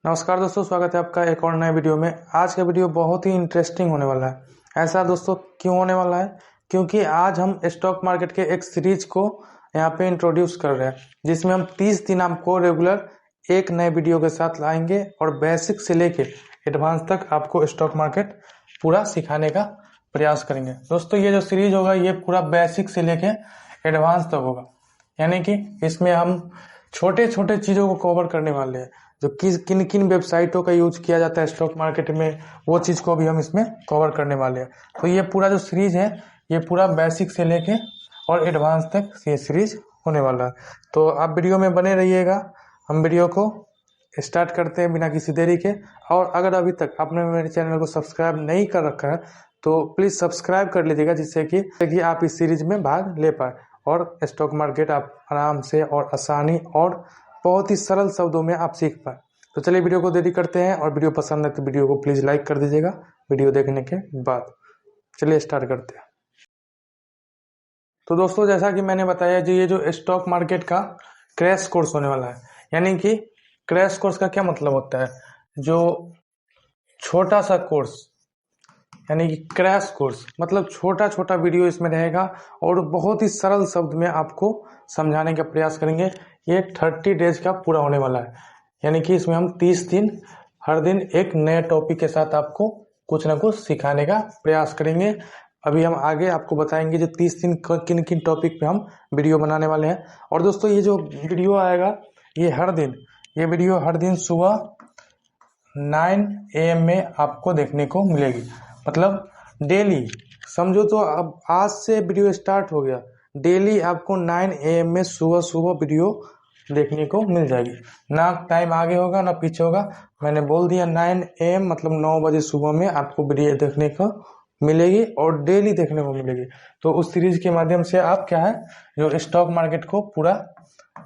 नमस्कार दोस्तों, स्वागत है आपका एक और नए वीडियो में। आज का वीडियो बहुत ही इंटरेस्टिंग होने वाला है। ऐसा दोस्तों क्यों होने वाला है? क्योंकि आज हम स्टॉक मार्केट के एक सीरीज को यहाँ पे इंट्रोड्यूस कर रहे हैं, जिसमें हम 30 दिन आपको रेगुलर एक नए वीडियो के साथ लाएंगे और बेसिक से लेके एडवांस तक आपको स्टॉक मार्केट पूरा सिखाने का प्रयास करेंगे। दोस्तों ये जो सीरीज होगा ये पूरा बेसिक से लेके एडवांस तक होगा, यानी कि इसमें हम छोटे छोटे चीज़ों को कवर करने वाले हैं। जो किन किन वेबसाइटों का यूज किया जाता है स्टॉक मार्केट में, वो चीज़ को भी हम इसमें कवर करने वाले हैं। तो ये पूरा जो सीरीज है ये पूरा बेसिक से लेके और एडवांस तक ये सीरीज होने वाला है। तो आप वीडियो में बने रहिएगा। हम वीडियो को स्टार्ट करते हैं बिना किसी देरी के। और अगर अभी तक आपने मेरे चैनल को सब्सक्राइब नहीं कर रखा है तो प्लीज़ सब्सक्राइब कर लीजिएगा, जिससे कि आप इस सीरीज में भाग ले पाए और स्टॉक मार्केट आप आराम से और आसानी और बहुत ही सरल शब्दों में आप सीख पाए। तो चलिए वीडियो को देरी करते हैं, और वीडियो पसंद है तो वीडियो को प्लीज़ लाइक कर दीजिएगा वीडियो देखने के बाद। चलिए स्टार्ट करते हैं। तो दोस्तों जैसा कि मैंने बताया जी, ये जो स्टॉक मार्केट का क्रैश कोर्स होने वाला है, यानी कि क्रैश कोर्स का क्या मतलब होता है? जो छोटा सा कोर्स, यानी कि क्रैश कोर्स मतलब छोटा छोटा वीडियो इसमें रहेगा और बहुत ही सरल शब्द में आपको समझाने का प्रयास करेंगे। ये 30 डेज का पूरा होने वाला है, यानी कि इसमें हम 30 दिन हर दिन एक नए टॉपिक के साथ आपको कुछ ना कुछ सिखाने का प्रयास करेंगे। अभी हम आगे आपको बताएंगे जो 30 दिन किन किन टॉपिक पे हम वीडियो बनाने वाले हैं। और दोस्तों ये जो वीडियो आएगा ये वीडियो हर दिन सुबह 9 AM में आपको देखने को मिलेगी। मतलब डेली समझो तो अब आज से वीडियो स्टार्ट हो गया, डेली आपको 9 AM में सुबह सुबह वीडियो देखने को मिल जाएगी। ना टाइम आगे होगा ना पीछे होगा, मैंने बोल दिया 9 AM मतलब 9 बजे सुबह में आपको वीडियो देखने को मिलेगी और डेली देखने को मिलेगी। तो उस सीरीज के माध्यम से आप क्या है जो स्टॉक मार्केट को पूरा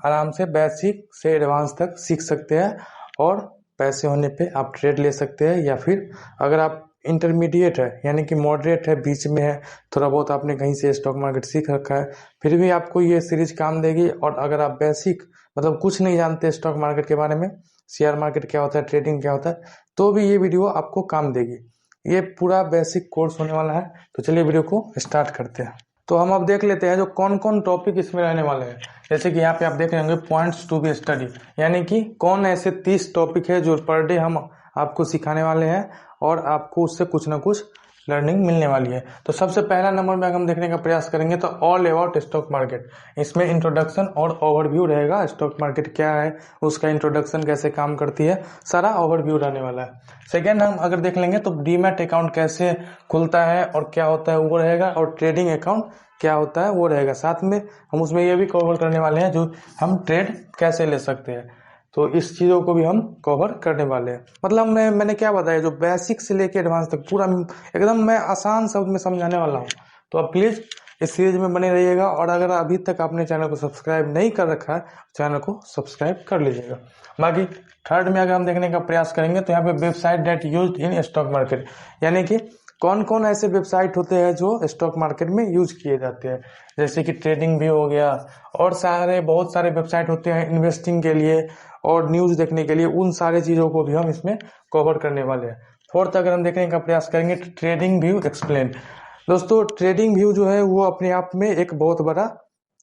आराम से बेसिक से एडवांस तक सीख सकते हैं और पैसे होने पे आप ट्रेड ले सकते हैं। या फिर अगर आप इंटरमीडिएट है यानी कि मॉडरेट है, बीच में है, थोड़ा बहुत आपने कहीं से स्टॉक मार्केट सीख रखा है, फिर भी आपको ये सीरीज काम देगी। और अगर आप बेसिक मतलब कुछ नहीं जानते स्टॉक मार्केट के बारे में, शेयर मार्केट क्या होता है, ट्रेडिंग क्या होता है, तो भी ये वीडियो आपको काम देगी। ये पूरा बेसिक कोर्स होने वाला है। तो चलिए वीडियो को स्टार्ट करते हैं। तो हम अब देख लेते हैं जो कौन कौन टॉपिक इसमें रहने वाले हैं। जैसे कि यहाँ पे आप देख रहे होंगे पॉइंट्स टू बी स्टडी, यानी कि कौन ऐसे 30 टॉपिक है जो पर डे हम आपको सिखाने वाले हैं और आपको उससे कुछ ना कुछ लर्निंग मिलने वाली है। तो सबसे पहला नंबर में अगर हम देखने का प्रयास करेंगे तो ऑल अबाउट स्टॉक मार्केट। इसमें इंट्रोडक्शन और ओवरव्यू रहेगा। स्टॉक मार्केट क्या है, उसका इंट्रोडक्शन कैसे काम करती है, सारा ओवरव्यू रहने वाला है। सेकेंड हम अगर देख लेंगे तो डीमैट अकाउंट कैसे खुलता है और क्या होता है वो रहेगा, और ट्रेडिंग अकाउंट क्या होता है वो रहेगा। साथ में हम उसमें ये भी कवर करने वाले हैं जो हम ट्रेड कैसे ले सकते हैं। तो इस चीज़ों को भी हम कवर करने वाले हैं। मतलब मैंने क्या बताया, जो बेसिक से लेके एडवांस तक पूरा एकदम मैं आसान शब्द में समझाने वाला हूँ। तो आप प्लीज़ इस सीरीज में बने रहिएगा। और अगर अभी तक आपने चैनल को सब्सक्राइब नहीं कर रखा है, चैनल को सब्सक्राइब कर लीजिएगा। बाकी थर्ड में अगर हम देखने का प्रयास करेंगे तो यहाँ पे website that use in stock market, यानी कि कौन कौन ऐसे वेबसाइट होते हैं जो स्टॉक मार्केट में यूज किए जाते हैं। जैसे कि ट्रेडिंग भी हो गया, और बहुत सारे वेबसाइट होते हैं इन्वेस्टिंग के लिए और न्यूज देखने के लिए। उन सारे चीज़ों को भी हम इसमें कवर करने वाले हैं। फोर्थ अगर हम देखने का प्रयास करेंगे तो ट्रेडिंग व्यू एक्सप्लेन। दोस्तों ट्रेडिंग व्यू जो है वो अपने आप में एक बहुत बड़ा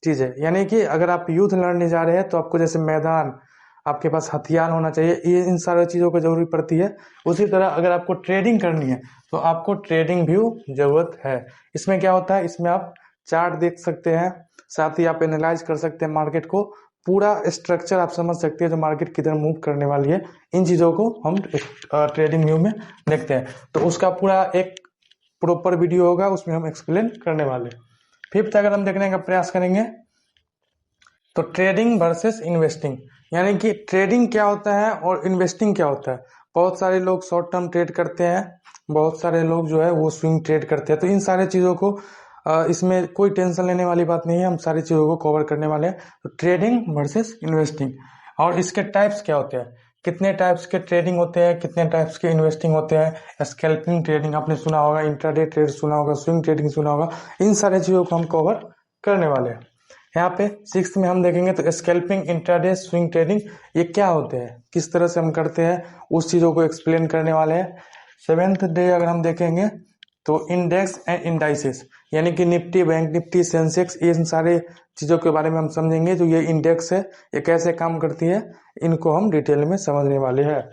चीज़ है, यानी कि अगर आप युद्ध लड़ने जा रहे हैं तो आपको जैसे मैदान, आपके पास हथियार होना चाहिए, ये इन सारी चीज़ों की जरूरत पड़ती है। उसी तरह अगर आपको ट्रेडिंग करनी है तो आपको ट्रेडिंग व्यू जरूरत है। इसमें क्या होता है, इसमें आप चार्ट देख सकते हैं, साथ ही आप एनालाइज कर सकते हैं मार्केट को, पूरा स्ट्रक्चर आप समझ सकते हैं जो मार्केट किधर मूव करने वाली है। इन चीज़ों को हम ट्रेडिंग व्यू में देखते हैं। तो उसका पूरा एक प्रॉपर वीडियो होगा, उसमें हम एक्सप्लेन करने वाले। फिफ्थ अगर हम देखने का प्रयास करेंगे तो ट्रेडिंग वर्सेस इन्वेस्टिंग, यानी कि ट्रेडिंग क्या होता है और इन्वेस्टिंग क्या होता है। बहुत सारे लोग शॉर्ट टर्म ट्रेड करते हैं, बहुत सारे लोग जो है वो स्विंग ट्रेड करते हैं। तो इन सारे चीज़ों को इसमें कोई टेंशन लेने वाली बात नहीं है, हम सारी चीज़ों को कवर करने वाले हैं। तो ट्रेडिंग वर्सेस इन्वेस्टिंग, और इसके टाइप्स क्या होते हैं, कितने टाइप्स के ट्रेडिंग होते हैं, कितने टाइप्स के इन्वेस्टिंग होते हैं। स्कैल्पिंग ट्रेडिंग आपने सुना होगा, इंट्राडे ट्रेड सुना होगा, स्विंग ट्रेडिंग सुना होगा। इन सारे चीज़ों को हम कवर करने वाले हैं। यहाँ पे 6th में हम देखेंगे तो स्कैल्पिंग, इंट्राडे, स्विंग ट्रेडिंग ये क्या होते हैं, किस तरह से हम करते हैं, उस चीज़ों को एक्सप्लेन करने वाले हैं। 7th डे अगर हम देखेंगे तो इंडेक्स एंड इंडाइसेस, यानी कि निफ्टी, बैंक निफ्टी, सेंसेक्स, इन सारे चीज़ों के बारे में हम समझेंगे। जो ये इंडेक्स है ये कैसे काम करती है, इनको हम डिटेल में समझने वाले हैं।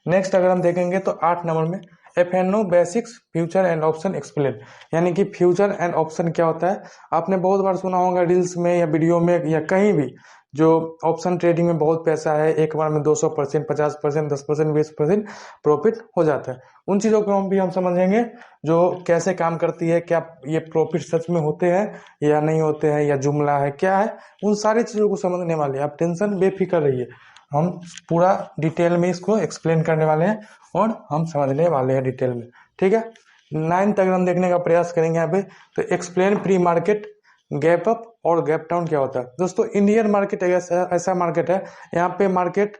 नेक्स्ट अगर हम देखेंगे तो 8 नंबर में FNO basics future and option explain, यानी कि फ्यूचर एंड ऑप्शन क्या होता है। आपने बहुत बार सुना होगा रील्स में या वीडियो में या कहीं भी, जो ऑप्शन ट्रेडिंग में बहुत पैसा है, एक बार में 200%, 50%, 10%, 20% प्रॉफिट हो जाता है। उन चीज़ों को हम भी समझेंगे, जो कैसे काम करती है, क्या ये प्रॉफिट सच में होते हैं या नहीं होते हैं, या जुमला है क्या है, उन सारी चीज़ों को समझने वाले हैं। आप टेंशन बेफिक्र रहिए, हम पूरा डिटेल में इसको एक्सप्लेन करने वाले हैं और हम समझने वाले हैं डिटेल में, ठीक है। 9th अगर हम देखने का प्रयास करेंगे यहाँ पे तो explain pre market, gap up और गैप डाउन क्या होता है। दोस्तों इंडियन मार्केट ऐसा मार्केट है, यहाँ पे मार्केट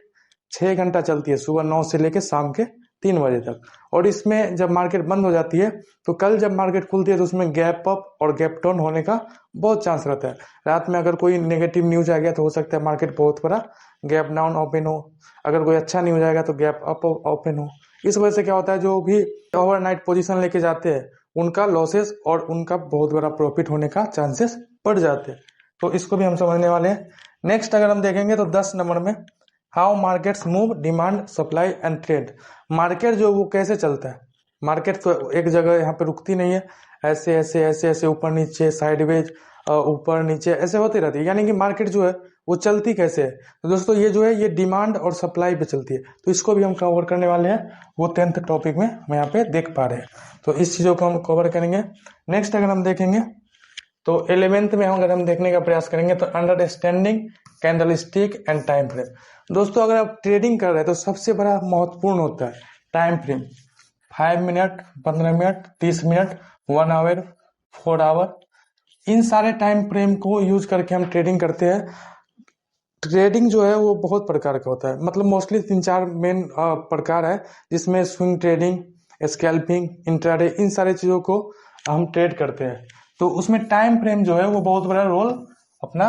6 घंटा चलती है, सुबह 9 से लेकर शाम के 3 बजे तक। और इसमें जब मार्केट बंद हो जाती है तो कल जब मार्केट खुलती है तो उसमें गैप अप और गैप डाउन होने का बहुत चांस रहता है। रात में अगर कोई नेगेटिव न्यूज आ गया तो हो सकता है मार्केट बहुत बड़ा गैप डाउन ओपन हो, अगर कोई अच्छा न्यूज आएगा तो गैप अप ओपन हो। इस वजह से क्या होता है, जो भी ओवरनाइट पोजीशन लेके जाते हैं उनका लॉसेस और उनका बहुत बड़ा प्रॉफिट होने का चांसेस बढ़ जाते हैं। तो इसको भी हम समझने वाले हैं। नेक्स्ट अगर हम देखेंगे तो 10 नंबर में how markets move, demand, supply and trade. Market जो वो कैसे चलता है, मार्केट तो एक जगह यहाँ पे रुकती नहीं है, ऐसे ऐसे ऐसे ऐसे ऊपर नीचे साइडवेज ऊपर नीचे ऐसे होती रहती है। यानी कि मार्केट जो है वो चलती कैसे है, तो दोस्तों ये जो है ये डिमांड और सप्लाई पे चलती है। तो इसको भी हम कवर करने वाले हैं, वो 10th टॉपिक में हम यहाँ पे देख पा रहे हैं। तो इस चीज़ों को हम कवर करेंगे। नेक्स्ट अगर हम देखेंगे तो 11th में अगर हम देखने का प्रयास करेंगे तो understanding candle stick and time frame. दोस्तों अगर आप ट्रेडिंग कर रहे हैं तो सबसे बड़ा महत्वपूर्ण होता है time frame. 5 minute, 15 minute, 30 minute, 1 hour, 4 hour, इन सारे टाइम फ्रेम को यूज करके हम ट्रेडिंग करते हैं। ट्रेडिंग जो है वो बहुत प्रकार का होता है, मतलब मोस्टली 3-4 मेन प्रकार है, जिसमें स्विंग ट्रेडिंग, स्कैल्पिंग, इंट्राडे, इन सारे चीज़ों को हम ट्रेड करते हैं। तो उसमें टाइम फ्रेम जो है वो बहुत बड़ा रोल अपना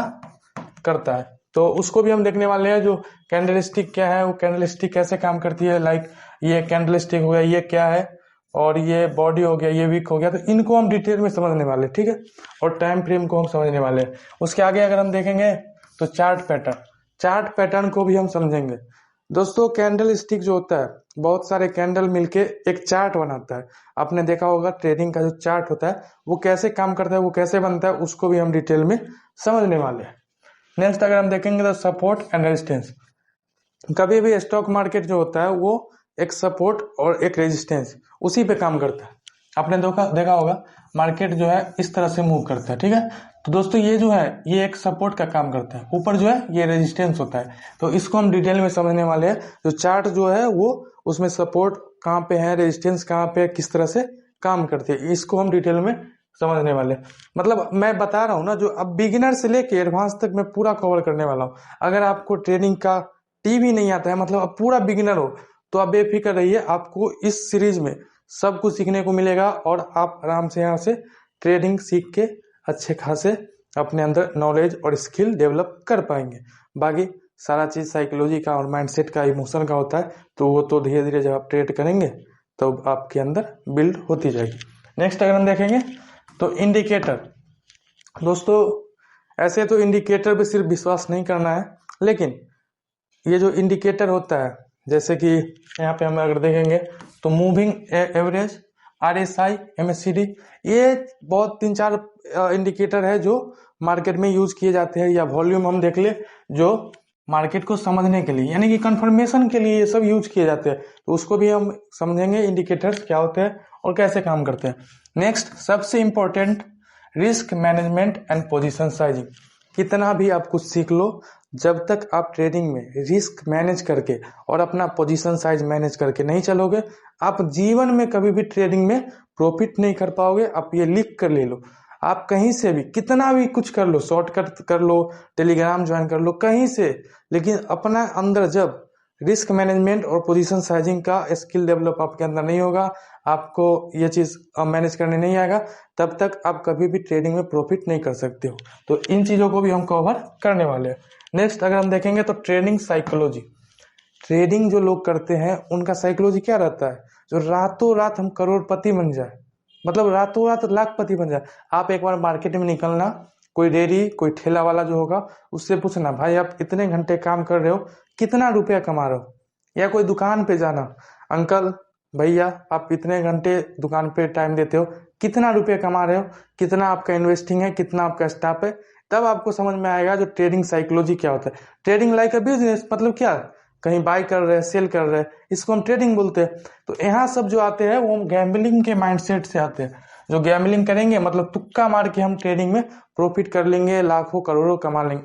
करता है। तो उसको भी हम देखने वाले हैं। जो कैंडल स्टिक क्या है, वो कैंडल स्टिक कैसे काम करती है, लाइक ये कैंडल स्टिक हो गया, ये क्या है, और ये बॉडी हो गया, ये वीक हो गया, तो इनको हम डिटेल में समझने वाले, ठीक है। और टाइम फ्रेम को हम समझने वाले हैं। उसके आगे अगर हम देखेंगे तो चार्ट पैटर्न को भी हम समझेंगे। दोस्तों कैंडल स्टिक जो होता है, बहुत सारे कैंडल मिलके एक चार्ट बनाता है। आपने देखा होगा ट्रेडिंग का जो चार्ट होता है वो कैसे काम करता है, वो कैसे बनता है, उसको भी हम डिटेल में समझने वाले हैं। नेक्स्ट अगर हम देखेंगे तो सपोर्ट एंड रेजिस्टेंस। कभी भी स्टॉक मार्केट जो होता है वो एक सपोर्ट और एक रेजिस्टेंस उसी पे काम करता है। आपने देखा होगा मार्केट जो है इस तरह से मूव करता है, ठीक है। तो दोस्तों ये जो है ये एक सपोर्ट का काम करता है, ऊपर जो है ये रेजिस्टेंस होता है। तो इसको हम डिटेल में समझने वाले हैं। जो चार्ट जो है वो उसमें सपोर्ट कहाँ पे है, रेजिस्टेंस कहाँ पे है, किस तरह से काम करती है, इसको हम डिटेल में समझने वाले। मतलब मैं बता रहा हूँ ना, जो अब बिगिनर से लेके एडवांस तक मैं पूरा कवर करने वाला हूँ। अगर आपको ट्रेडिंग का भी नहीं आता है, मतलब आप पूरा बिगिनर हो, तो आप बेफिक्र रहिए, आपको इस सीरीज में सब कुछ सीखने को मिलेगा और आप आराम से यहाँ से ट्रेडिंग सीख के अच्छे खासे अपने अंदर नॉलेज और स्किल डेवलप कर पाएंगे। बाकी सारा चीज़ साइकोलॉजी का और माइंडसेट का, इमोशन का होता है, तो वो तो धीरे धीरे जब आप ट्रेड करेंगे तो आपके अंदर बिल्ड होती जाएगी। नेक्स्ट अगर हम देखेंगे तो इंडिकेटर। दोस्तों ऐसे तो इंडिकेटर पे सिर्फ विश्वास नहीं करना है, लेकिन ये जो इंडिकेटर होता है, जैसे कि यहाँ पे हम अगर देखेंगे तो मूविंग एवरेज, RSI, MACD, ये बहुत 3-4 इंडिकेटर है जो मार्केट में यूज किए जाते हैं। या वॉल्यूम हम देख ले, जो मार्केट को समझने के लिए, यानी कि कंफर्मेशन के लिए ये सब यूज किए जाते हैं। तो उसको भी हम समझेंगे इंडिकेटर्स क्या होते हैं और कैसे काम करते हैं। नेक्स्ट सबसे important, risk management and position sizing. कितना भी आप कुछ सीख लो, जब तक आप ट्रेडिंग में रिस्क मैनेज करके और अपना पोजीशन साइज मैनेज करके नहीं चलोगे, आप जीवन में कभी भी ट्रेडिंग में प्रॉफिट नहीं कर पाओगे। आप ये लिख कर ले लो, आप कहीं से भी कितना भी कुछ कर लो, शॉर्टकट कर लो, टेलीग्राम ज्वाइन कर लो, कहीं से, लेकिन अपना अंदर जब रिस्क मैनेजमेंट और पोजीशन साइजिंग का स्किल डेवलप आपके अंदर नहीं होगा, आपको ये चीज़ मैनेज करने नहीं आएगा, तब तक आप कभी भी ट्रेडिंग में प्रॉफिट नहीं कर सकते हो। तो इन चीज़ों को भी हम कवर करने वाले हैं। नेक्स्ट अगर हम देखेंगे तो ट्रेडिंग साइकोलॉजी। ट्रेडिंग जो लोग करते हैं उनका साइकोलॉजी क्या रहता है, जो रातों रात हम करोड़पति बन जाए, मतलब रातों रात लाखपति बन जाए। आप एक बार मार्केट में निकलना, कोई डेयरी कोई ठेला वाला जो होगा उससे पूछना, भाई आप इतने घंटे काम कर रहे हो, कितना रुपया कमा रहे हो। या कोई दुकान पे जाना, अंकल भैया आप इतने घंटे दुकान पे टाइम देते हो, कितना रुपया कमा रहे हो, कितना आपका इन्वेस्टिंग है, कितना आपका स्टाफ है। तब आपको समझ में आएगा जो ट्रेडिंग साइकोलॉजी क्या होता है। ट्रेडिंग लाइक अ बिजनेस, मतलब क्या, कहीं बाय कर रहे हैं सेल कर रहे हैं, इसको हम ट्रेडिंग बोलते हैं। तो यहाँ सब जो आते हैं वो हम गैम्बलिंग के माइंडसेट से आते हैं। जो गैम्बलिंग करेंगे मतलब तुक्का मार के हम ट्रेडिंग में प्रॉफिट कर लेंगे, लाखों करोड़ों कमा लेंगे,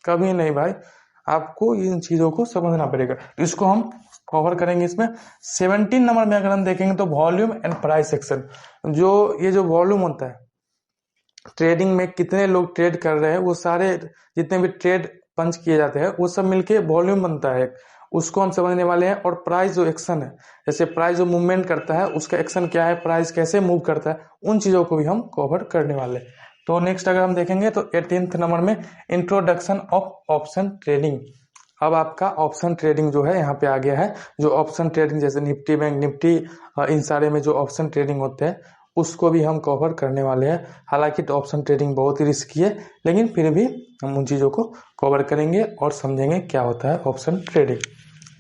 कभी नहीं भाई। आपको इन चीजों को समझना पड़ेगा। तो इसको हम कवर करेंगे इसमें। 17 नंबर में अगर हम देखेंगे तो वॉल्यूम एंड प्राइस एक्शन। जो ये जो वॉल्यूम होता है, ट्रेडिंग में कितने लोग ट्रेड कर रहे हैं, वो सारे जितने भी ट्रेड पंच किए जाते हैं वो सब मिलके वॉल्यूम बनता है, उसको हम समझने वाले हैं। और प्राइस जो एक्शन है, जैसे प्राइस जो मूवमेंट करता है उसका एक्शन क्या है, प्राइस कैसे मूव करता है, उन चीजों को भी हम कवर करने वाले हैं। तो नेक्स्ट अगर हम देखेंगे तो 18th नंबर में इंट्रोडक्शन ऑफ ऑप्शन ट्रेडिंग। अब आपका ऑप्शन ट्रेडिंग जो है यहाँ पे आ गया है। जो ऑप्शन ट्रेडिंग जैसे निफ्टी बैंक निफ्टी, इन सारे में जो ऑप्शन ट्रेडिंग होते हैं उसको भी हम कवर करने वाले हैं। हालांकि तो ऑप्शन ट्रेडिंग बहुत ही रिस्की है, लेकिन फिर भी हम उन चीज़ों को कवर करेंगे और समझेंगे क्या होता है ऑप्शन ट्रेडिंग।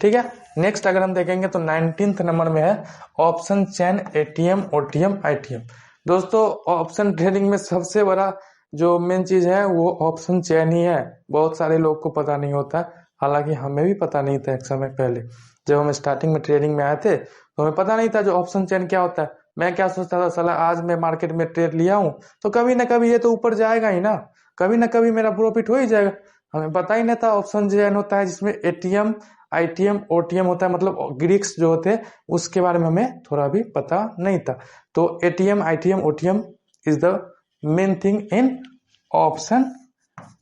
ठीक है। नेक्स्ट अगर हम देखेंगे तो 19th नंबर में है option chain, ATM, OTM, ITM. दोस्तों ऑप्शन ट्रेडिंग में सबसे बड़ा जो मेन चीज है वो ऑप्शन चेन ही है। बहुत सारे लोग को पता नहीं होता, हालांकि हमें भी पता नहीं था एक समय पहले। जब हम स्टार्टिंग में ट्रेडिंग में आए थे तो हमें पता नहीं था जो ऑप्शन चेन क्या होता है। मैं क्या सोचता था, साला आज मैं मार्केट में ट्रेड लिया हूँ तो कभी ना कभी ये तो ऊपर जाएगा ही ना, कभी ना कभी मेरा प्रॉफिट हो ही जाएगा। हमें पता ही नहीं था ऑप्शन चेन होता है जिसमें एटीएम, आईटीएम, ओटीएम होता है, मतलब ग्रीक्स जो होते हैं उसके बारे में हमें थोड़ा भी पता नहीं था। तो ATM, ITM, OTM is the main thing in option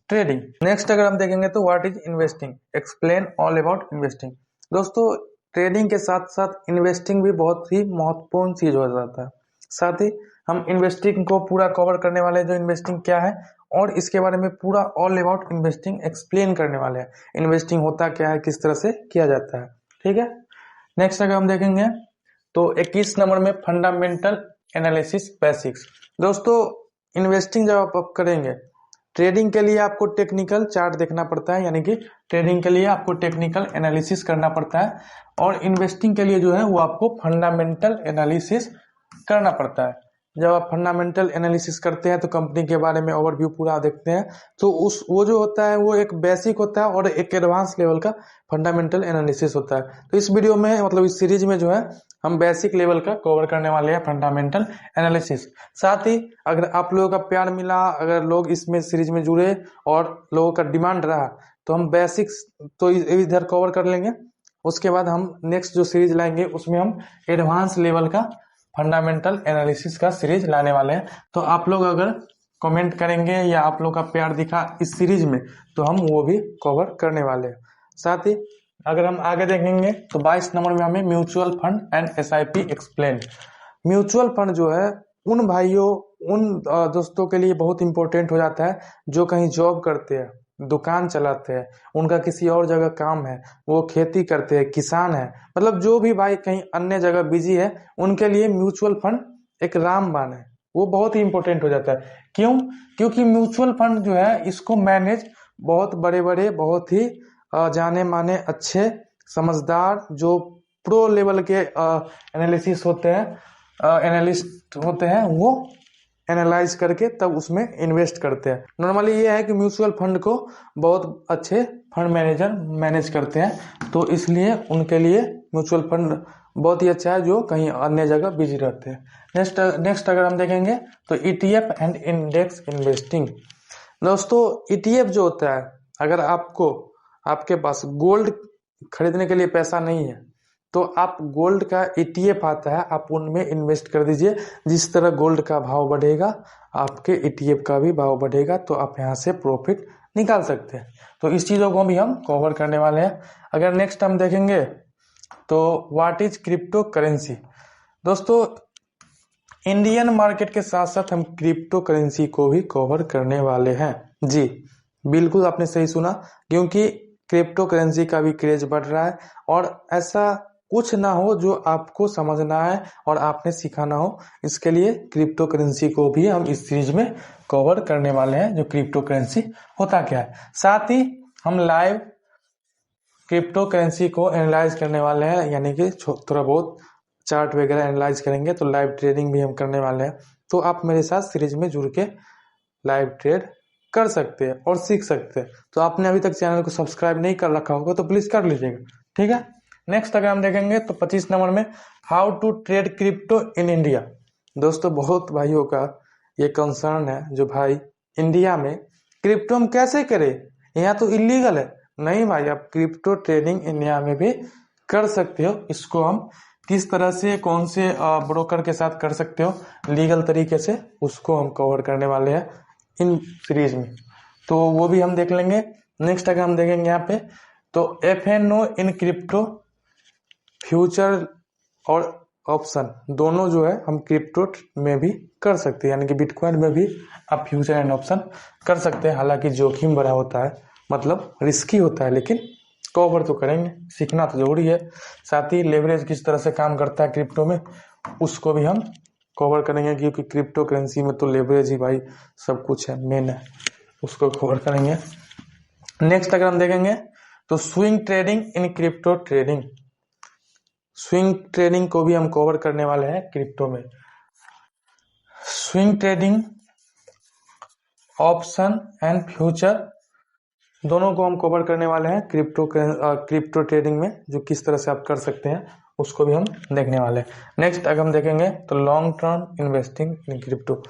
trading. Next अगर हम देखेंगे तो what is investing, explain all about investing. दोस्तों ट्रेडिंग के साथ साथ इन्वेस्टिंग भी बहुत ही महत्वपूर्ण चीज हो जाता है। साथ ही हम इन्वेस्टिंग को पूरा कवर करने वाले हैं, जो इन्वेस्टिंग क्या है और इसके बारे में पूरा ऑल अबाउट इन्वेस्टिंग एक्सप्लेन करने वाले हैं। इन्वेस्टिंग होता क्या है, किस तरह से किया जाता है। ठीक है। नेक्स्ट अगर हम देखेंगे तो 21 नंबर में फंडामेंटल एनालिसिस बेसिक्स। दोस्तों इन्वेस्टिंग जब आप करेंगे, ट्रेडिंग के लिए आपको टेक्निकल चार्ट देखना पड़ता है, यानी कि ट्रेडिंग के लिए आपको टेक्निकल एनालिसिस करना पड़ता है। और इन्वेस्टिंग के लिए जो है वो आपको फंडामेंटल एनालिसिस करना पड़ता है। जब आप फंडामेंटल एनालिसिस करते हैं तो कंपनी के बारे में ओवरव्यू पूरा देखते हैं। तो वो जो होता है वो एक बेसिक होता है और एक एडवांस लेवल का फंडामेंटल एनालिसिस होता है। तो इस वीडियो में मतलब इस सीरीज में जो है हम बेसिक लेवल का कवर करने वाले हैं, फंडामेंटल एनालिसिस। साथ ही अगर आप लोगों का प्यार मिला, अगर लोग इसमें सीरीज में जुड़े और लोगों का डिमांड रहा तो हम बेसिक्स तो इधर कवर कर लेंगे। उसके बाद हम नेक्स्ट जो सीरीज लाएंगे उसमें हम एडवांस लेवल का फंडामेंटल एनालिसिस का सीरीज लाने वाले हैं। तो आप लोग अगर कमेंट करेंगे या आप लोग का प्यार दिखा इस सीरीज में तो हम वो भी कवर करने वाले हैं। साथ ही अगर हम आगे देखेंगे तो 22 नंबर में हमें mutual fund and SIP explain. Mutual fund जो है उन भाइयों, उन दोस्तों के लिए बहुत इंपॉर्टेंट हो जाता है जो कहीं जॉब करते हैं, दुकान चलाते हैं, उनका किसी और जगह काम है, वो खेती करते हैं, किसान है, मतलब जो भी भाई कहीं अन्य जगह बिजी है, उनके लिए म्यूचुअल फंड एक रामबाण है। वो बहुत ही इंपॉर्टेंट हो जाता है। क्यों? क्योंकि म्यूचुअल फंड जो है इसको मैनेज बहुत बड़े बड़े, बहुत ही जाने माने, अच्छे, समझदार, जो प्रो लेवल के एनालिसिस होते हैं, एनालिस्ट होते हैं, वो एनालाइज करके तब उसमें इन्वेस्ट करते हैं। नॉर्मली ये है कि म्यूचुअल फंड को बहुत अच्छे फंड मैनेजर मैनेज करते हैं, तो इसलिए उनके लिए म्यूचुअल फंड बहुत ही अच्छा है जो कहीं अन्य जगह बिजी रहते हैं। नेक्स्ट अगर हम देखेंगे तो ईटीएफ एंड इंडेक्स इन्वेस्टिंग। दोस्तों ईटीएफ जो होता है, अगर आपके पास गोल्ड खरीदने के लिए पैसा नहीं है तो आप गोल्ड का ईटीएफ आता है, आप उनमें इन्वेस्ट कर दीजिए। जिस तरह गोल्ड का भाव बढ़ेगा आपके ईटीएफ का भी भाव बढ़ेगा, तो आप यहाँ से प्रॉफिट निकाल सकते हैं। तो इस चीज़ों को भी हम कवर करने वाले हैं। अगर नेक्स्ट हम देखेंगे तो व्हाट इज क्रिप्टो करेंसी। दोस्तों इंडियन मार्केट के साथ साथ हम क्रिप्टो करेंसी को भी कवर करने वाले हैं। जी बिल्कुल आपने सही सुना, क्योंकि क्रिप्टो करेंसी का भी क्रेज बढ़ रहा है और ऐसा कुछ ना हो जो आपको समझना है और आपने सिखाना हो, इसके लिए क्रिप्टो करेंसी को भी हम इस सीरीज में कवर करने वाले हैं। जो क्रिप्टो करेंसी होता क्या है, साथ ही हम लाइव क्रिप्टो करेंसी को एनालाइज करने वाले हैं, यानी कि थोड़ा बहुत चार्ट वगैरह एनालाइज करेंगे। तो लाइव ट्रेडिंग भी हम करने वाले हैं। तो आप मेरे साथ सीरीज में जुड़ के लाइव ट्रेड कर सकते हैं और सीख सकते हैं। तो आपने अभी तक चैनल को सब्सक्राइब नहीं कर रखा होगा तो प्लीज कर लीजिएगा, ठीक है। नेक्स्ट अगर हम देखेंगे तो 25 नंबर में how to trade crypto in India. दोस्तों बहुत भाइयों का ये कंसर्न है, जो भाई इंडिया में क्रिप्टो हम कैसे करें, यहाँ तो इलीगल है। नहीं भाई, आप क्रिप्टो ट्रेडिंग इंडिया में भी कर सकते हो। इसको हम किस तरह से, कौन से ब्रोकर के साथ कर सकते हो लीगल तरीके से, उसको हम कवर करने वाले हैं इन सीरीज में। तो वो भी हम देख लेंगे। नेक्स्ट अगर हम देखेंगे यहाँ पे तो FNO इन क्रिप्टो फ्यूचर और ऑप्शन दोनों जो है हम क्रिप्टो में भी कर सकते हैं, यानी कि बिटकॉइन में भी आप फ्यूचर एंड ऑप्शन कर सकते हैं। हालांकि जोखिम बड़ा होता है, मतलब रिस्की होता है, लेकिन कवर तो करेंगे, सीखना तो जरूरी है। साथ ही लेवरेज किस तरह से काम करता है क्रिप्टो में, उसको भी हम कवर करेंगे, क्योंकि क्रिप्टो करेंसी में तो लेवरेज ही भाई सब कुछ है, मेन है, उसको कवर करेंगे। नेक्स्ट अगर हम देखेंगे तो swing trading in crypto trading, swing trading को भी हम कवर करने वाले हैं क्रिप्टो में। Swing trading, option and future दोनों को हम कवर करने वाले हैं क्रिप्टो ट्रेडिंग में, जो किस तरह से आप कर सकते हैं उसको भी हम देखने वाले हैं। नेक्स्ट अगर हम देखेंगे तो long term investing in crypto,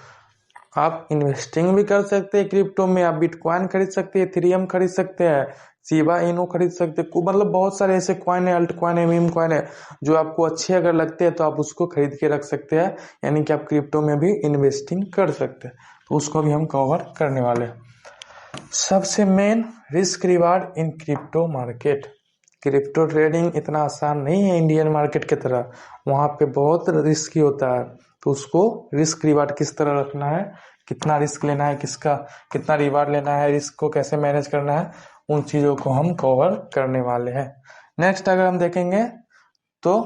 आप इन्वेस्टिंग भी कर सकते हैं क्रिप्टो में। आप बिटकॉइन खरीद सकते हैं, इथेरियम खरीद सकते हैं, शिबा इनो खरीद सकते हैं, मतलब बहुत सारे ऐसे कॉइन है, अल्ट कॉइन है, मीम कॉइन है, जो आपको अच्छे अगर लगते हैं तो आप उसको खरीद के रख सकते हैं, यानी कि आप क्रिप्टो में भी इन्वेस्टिंग कर सकते हैं। तो उसको भी हम कवर करने वाले हैं। सबसे main risk reward in crypto market. Crypto trading इतना आसान नहीं है इंडियन मार्केट की तरह, वहां पे बहुत रिस्की होता है। तो उसको रिस्क रिवार्ड किस तरह रखना है, कितना रिस्क लेना है, किसका कितना रिवार्ड लेना है, रिस्क को कैसे मैनेज करना है, उन चीजों को हम कवर करने वाले हैं। नेक्स्ट अगर हम देखेंगे तो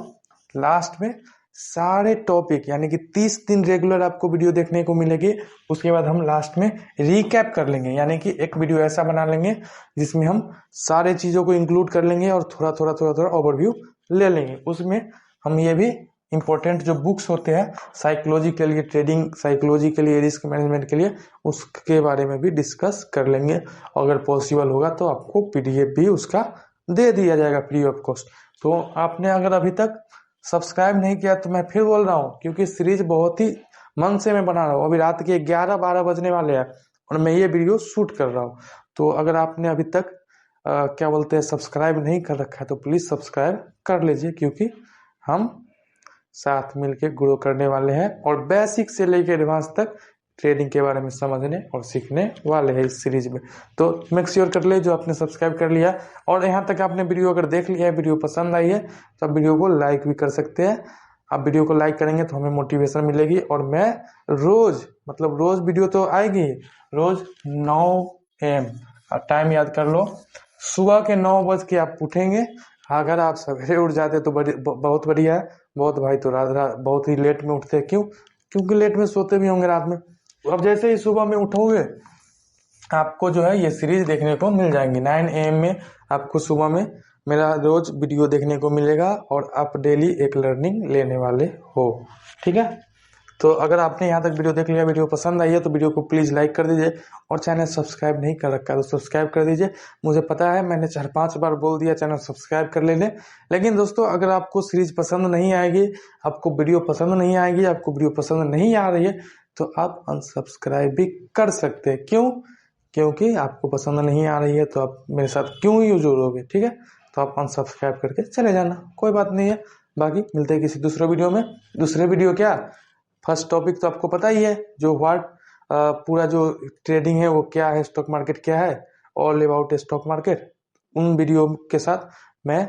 लास्ट में सारे टॉपिक, यानी कि 30 दिन रेगुलर आपको वीडियो देखने को मिलेगी। उसके बाद हम लास्ट में रिकैप कर लेंगे, यानी कि एक वीडियो ऐसा बना लेंगे जिसमें हम सारे चीजों को इंक्लूड कर लेंगे और थोड़ा थोड़ा ओवरव्यू ले लेंगे। उसमें हम ये भी इंपॉर्टेंट जो बुक्स होते हैं साइकोलॉजी के लिए, ट्रेडिंग साइकोलॉजी के लिए, रिस्क मैनेजमेंट के लिए, उसके बारे में भी डिस्कस कर लेंगे। अगर पॉसिबल होगा तो आपको PDF भी उसका दे दिया जाएगा फ्री ऑफ कॉस्ट। तो आपने अगर अभी तक सब्सक्राइब नहीं किया तो मैं फिर बोल रहा हूँ, क्योंकि सीरीज बहुत ही मन से मैं बना रहा हूँ। अभी रात के 11-12 बजने वाले हैं और मैं ये वीडियो शूट कर रहा हूँ। तो अगर आपने अभी तक क्या बोलते हैं सब्सक्राइब नहीं कर रखा है तो प्लीज सब्सक्राइब कर लीजिए, क्योंकि हम साथ मिलके ग्रो करने वाले हैं और बेसिक से लेकर एडवांस तक ट्रेडिंग के बारे में समझने और सीखने वाले हैं इस सीरीज में। तो मेक श्योर कर ले जो आपने सब्सक्राइब कर लिया और यहाँ तक आपने वीडियो अगर देख लिया है, वीडियो पसंद आई है तो आप वीडियो को लाइक भी कर सकते हैं। आप वीडियो को लाइक करेंगे तो हमें मोटिवेशन मिलेगी और मैं रोज वीडियो तो आएगी, रोज 9 AM टाइम याद कर लो, सुबह के 9 बज के आप उठेंगे। अगर आप सवेरे उठ जाते तो बहुत बढ़िया है। बहुत भाई तो रात बहुत ही लेट में उठते हैं, क्योंकि लेट में सोते भी होंगे रात में। अब जैसे ही सुबह में उठोगे आपको जो है ये सीरीज देखने को मिल जाएंगी। 9 AM में आपको सुबह में मेरा रोज वीडियो देखने को मिलेगा और आप डेली एक लर्निंग लेने वाले हो, ठीक है। तो अगर आपने यहाँ तक वीडियो देख लिया, वीडियो पसंद आई है तो वीडियो को प्लीज लाइक कर दीजिए और चैनल सब्सक्राइब नहीं कर रखा है तो सब्सक्राइब कर दीजिए। मुझे पता है मैंने 4-5 बार बोल दिया चैनल सब्सक्राइब कर लेने, लेकिन दोस्तों अगर आपको सीरीज पसंद नहीं आएगी, आपको वीडियो पसंद नहीं आएगी, आपको वीडियो पसंद नहीं आ रही है तो आप अनसब्सक्राइब भी कर सकते हैं। क्यों? क्योंकि आपको पसंद नहीं आ रही है तो आप मेरे साथ क्यों ही जुड़ोगे, ठीक है। तो आप अनसब्सक्राइब करके चले जाना, कोई बात नहीं है। बाकी मिलते हैं किसी दूसरे वीडियो में। दूसरे वीडियो क्या, फर्स्ट टॉपिक तो आपको पता ही है, जो पूरा जो ट्रेडिंग है वो क्या है, स्टॉक मार्केट क्या है, ऑल अबाउट स्टॉक मार्केट, उन वीडियो के साथ मैं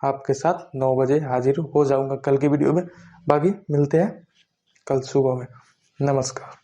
आपके साथ 9 बजे हाजिर हो जाऊंगा कल की वीडियो में। बाकी मिलते हैं कल सुबह में। नमस्कार।